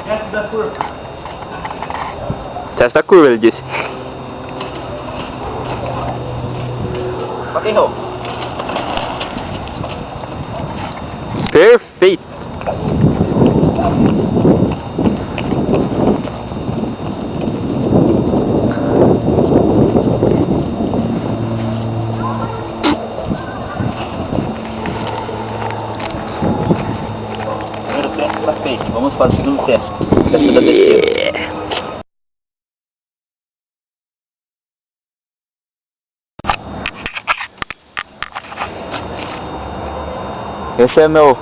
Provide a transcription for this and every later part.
Teste da curva. Teste da curva, ele disse. Rock and roll. Perfeito. Primeiro teste está feito. Vamos para o segundo teste. Teste da descida. Esse é minha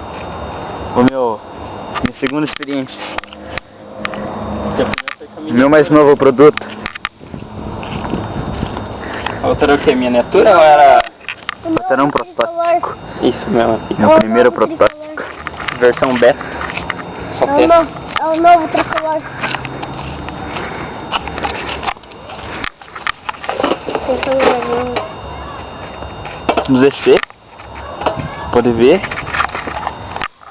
segunda experiência. Meu mais novo produto. A outra era o que? Miniatura ou era... Esse era um protótipo. Isso mesmo. Meu primeiro protótipo. Versão beta. Só É teste. o novo tricolor. Vamos descer. Pode ver.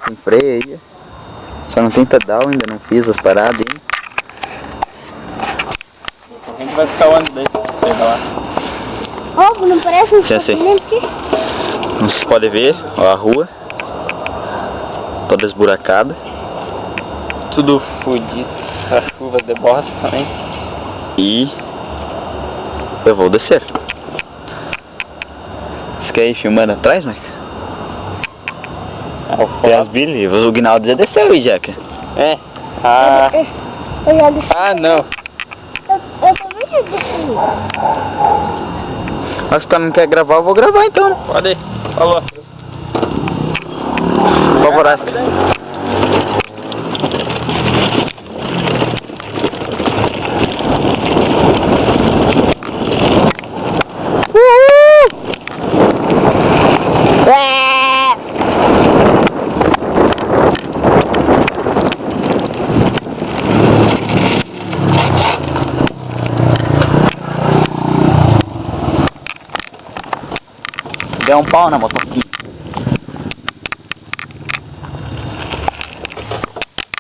Tem freio aí. Só não tem pedal, ainda não fiz as paradas ainda. A gente vai ficar onde daí? Chega lá. Oh, não parece um Sim, sim. sofrimento aqui? Como vocês podem ver, ó, a rua. Toda esburacada. Tudo fodido. Essa chuva de bosta também. E eu vou descer. Você quer ir filmando atrás, Mike? Tem as Billy, o Guinaldo já desceu aí, Jack. É. Ah. Eu já deixei. Ah, não. Eu também já deixei. Mas se o cara não quer gravar, eu vou gravar então, né? Pode ir. Falou. Favorável. Deu um pau na motoquinha.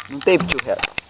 Não tem tio reto.